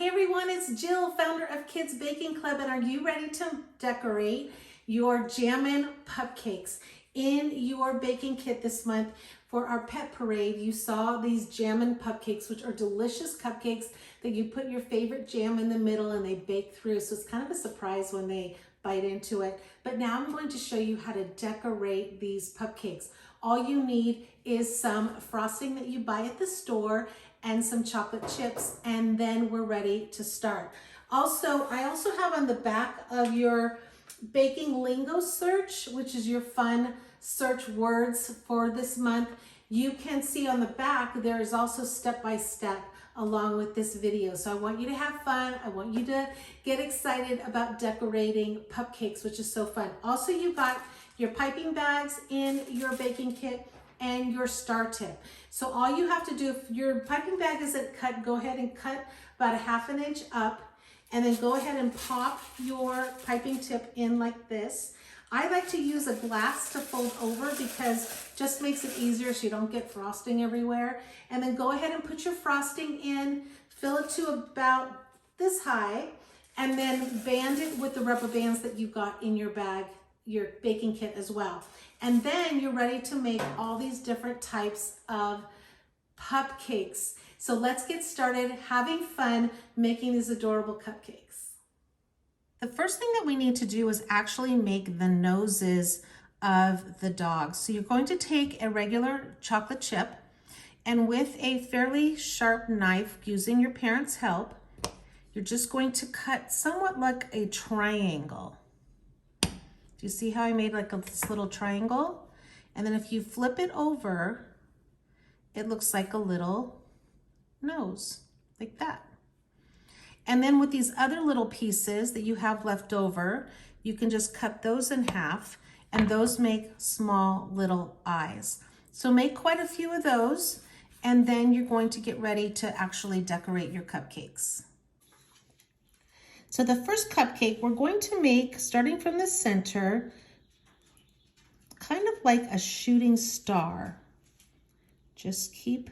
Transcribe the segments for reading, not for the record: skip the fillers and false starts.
Hey everyone, it's Jill, founder of Kids Baking Club, and are you ready to decorate your Jammin Pupcakes in your baking kit this month for our pet parade? You saw these Jammin Pupcakes, which are delicious cupcakes that you put your favorite jam in the middle and they bake through. So it's kind of a surprise when they bite into it. But now I'm going to show you how to decorate these cupcakes. All you need is some frosting that you buy at the store and some chocolate chips, and then we're ready to start. I also have on the back of your baking lingo search, which is your fun search words for this month. You can see on the back, there is also step-by-step along with this video. So I want you to have fun. I want you to get excited about decorating cupcakes, which is so fun. Also, you got your piping bags in your baking kit and your star tip. So all you have to do, if your piping bag isn't cut, go ahead and cut about 1/2 inch up, and then go ahead and pop your piping tip in like this. I like to use a glass to fold over because it just makes it easier so you don't get frosting everywhere. And then go ahead and put your frosting in, fill it to about this high, and then band it with the rubber bands that you got in your bag, your baking kit as well. And then you're ready to make all these different types of cupcakes. So let's get started having fun making these adorable cupcakes. The first thing that we need to do is actually make the noses of the dogs. So you're going to take a regular chocolate chip, and with a fairly sharp knife, using your parents' help, you're just going to cut somewhat like a triangle. Do you see how I made like this little triangle? And then if you flip it over, it looks like a little nose, like that. And then with these other little pieces that you have left over, you can just cut those in half, and those make small little eyes. So make quite a few of those, and then you're going to get ready to actually decorate your cupcakes. So the first cupcake we're going to make, starting from the center, kind of like a shooting star. Just keep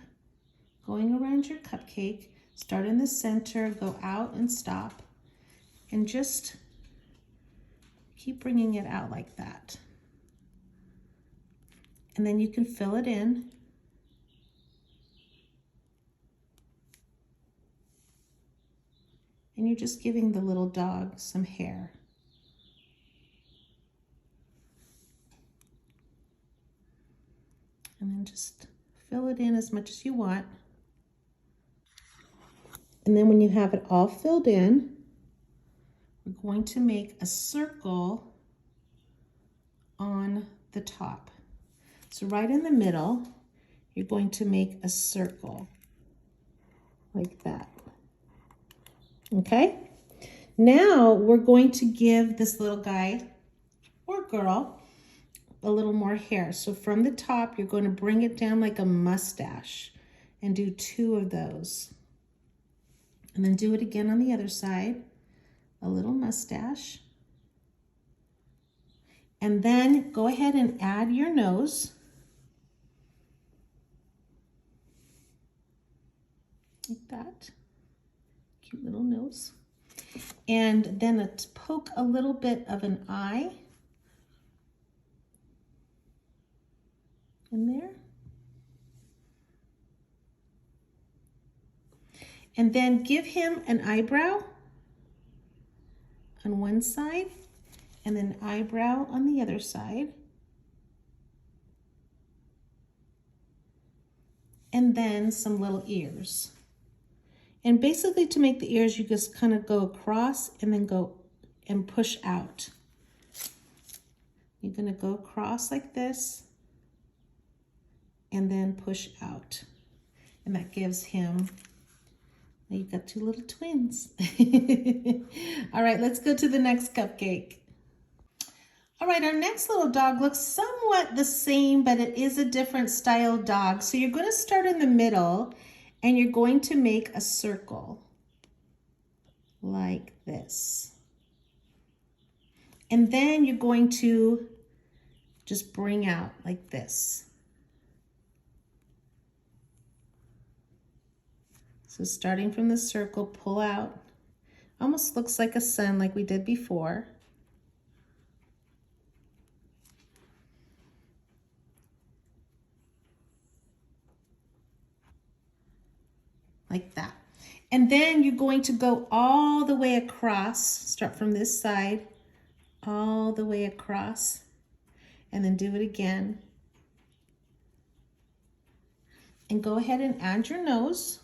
going around your cupcake, start in the center, go out and stop, and just keep bringing it out like that. And then you can fill it in. And you're just giving the little dog some hair. And then just fill it in as much as you want. And then when you have it all filled in, we're going to make a circle on the top. So right in the middle, you're going to make a circle like that. Okay, now we're going to give this little guy or girl a little more hair. So from the top, you're going to bring it down like a mustache and do 2 of those. And then do it again on the other side, a little mustache. And then go ahead and add your nose. Like that. Cute little nose. And then let's poke a little bit of an eye in there. And then give him an eyebrow on one side and then eyebrow on the other side. And then some little ears. And basically to make the ears, you just kind of go across and then go and push out. You're going to go across like this and then push out. And that gives him, now you've got 2 little twins. All right, let's go to the next cupcake. All right, our next little dog looks somewhat the same, but it is a different style dog. So you're going to start in the middle, and you're going to make a circle like this. And then you're going to just bring out like this. So starting from the circle, pull out. Almost looks like a sun like we did before. Like that. And then you're going to go all the way across, start from this side, all the way across, and then do it again. And go ahead and add your nose.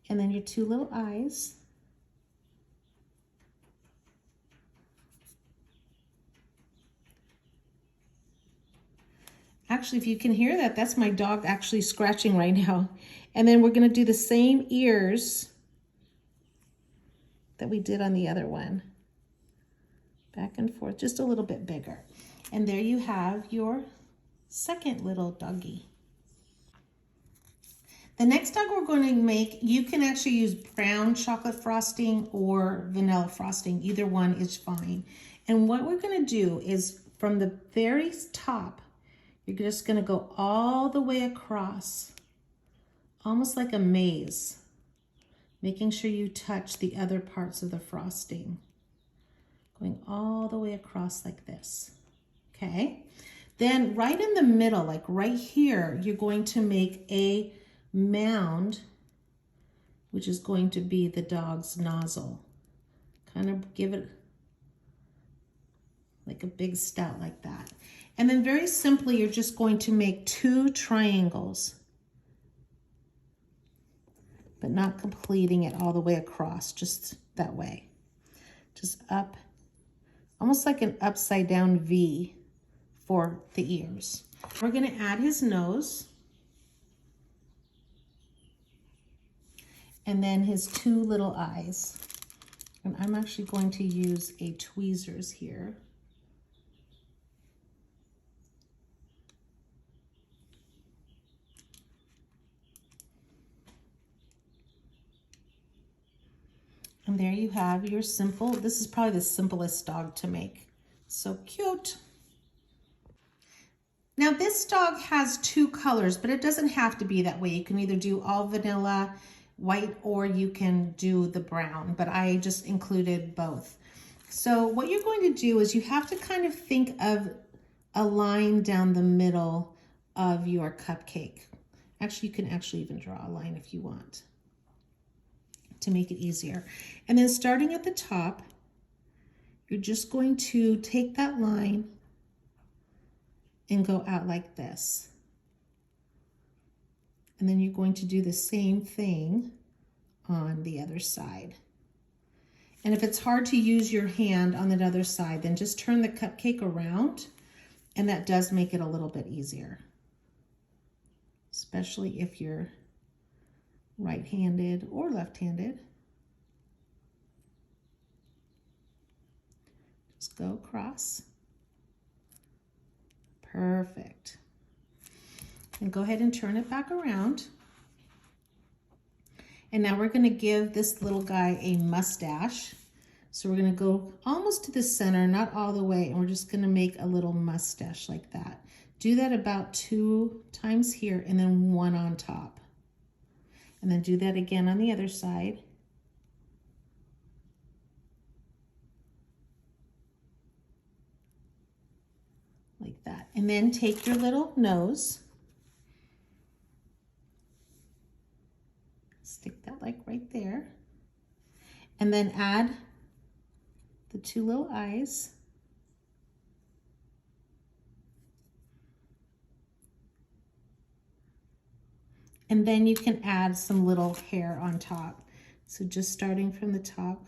And then your two little eyes. Actually, if you can hear that, that's my dog actually scratching right now. And then we're gonna do the same ears that we did on the other one. Back and forth, just a little bit bigger. And there you have your second little doggy. The next dog we're going to make, you can actually use brown chocolate frosting or vanilla frosting. Either one is fine. And what we're going to do is from the very top, you're just going to go all the way across, almost like a maze, making sure you touch the other parts of the frosting. Going all the way across like this. Okay? Then right in the middle, like right here, you're going to make a mound, which is going to be the dog's nozzle. Kind of give it like a big spout like that. And then very simply, you're just going to make two triangles, but not completing it all the way across, just that way. Just up, almost like an upside down V for the ears. We're gonna add his nose. And then his two little eyes. And I'm actually going to use a tweezers here. And there you have your simple, this is probably the simplest dog to make. So cute. Now this dog has two colors, but it doesn't have to be that way. You can either do all vanilla, white, or you can do the brown, but I just included both. So what you're going to do is you have to kind of think of a line down the middle of your cupcake. Actually, you can actually even draw a line if you want to make it easier. And then starting at the top, you're just going to take that line and go out like this. And then you're going to do the same thing on the other side. And if it's hard to use your hand on that other side, then just turn the cupcake around, and that does make it a little bit easier, especially if you're right-handed or left-handed. Just go across. Perfect. And go ahead and turn it back around. And now we're going to give this little guy a mustache. So we're going to go almost to the center, not all the way, and we're just going to make a little mustache like that. Do that about 2 times here and then 1 on top. And then do that again on the other side. Like that. And then take your little nose. Stick that like right there. And then add the 2 little eyes. And then you can add some little hair on top. So just starting from the top.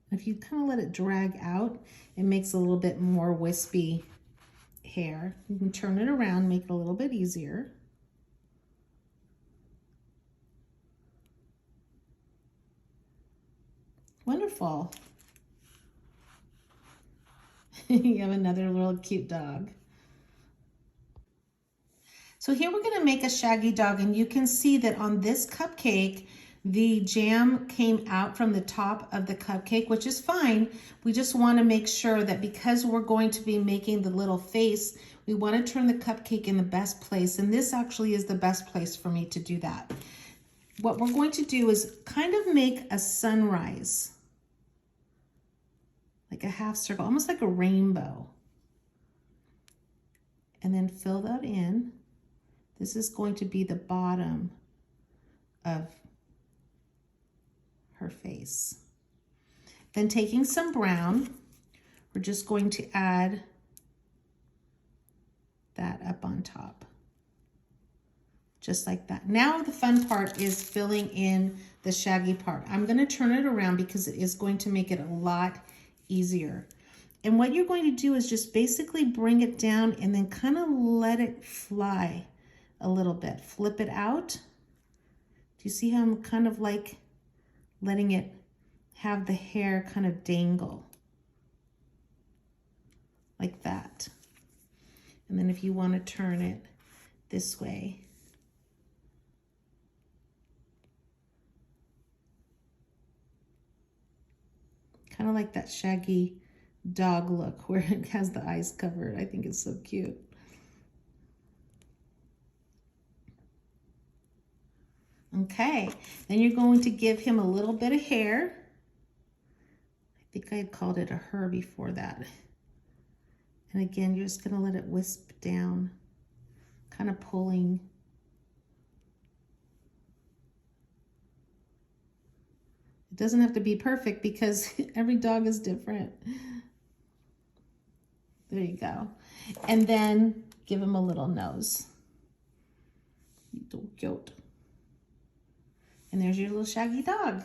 If you kind of let it drag out, it makes a little bit more wispy hair. You can turn it around, make it a little bit easier. Wonderful. You have another little cute dog. So here we're going to make a shaggy dog, and you can see that on this cupcake, The jam came out from the top of the cupcake, which is fine. We just want to make sure that because we're going to be making the little face, we want to turn the cupcake in the best place. And this actually is the best place for me to do that. What we're going to do is kind of make a sunrise, like a half circle, almost like a rainbow. And then fill that in. This is going to be the bottom of her face. Then taking some brown, we're just going to add that up on top. Just like that. Now the fun part is filling in the shaggy part. I'm going to turn it around because it is going to make it a lot easier. And what you're going to do is just basically bring it down and then kind of let it fly a little bit. Flip it out. Do you see how I'm kind of like letting it have the hair kind of dangle? Like that. And then if you want to turn it this way. Kind of like that shaggy dog look where it has the eyes covered. I think it's so cute. Okay, then you're going to give him a little bit of hair. I think I had called it a her before that. And again, you're just gonna let it wisp down, kind of pulling. It doesn't have to be perfect because every dog is different. There you go. And then give him a little nose. So cute. And there's your little shaggy dog.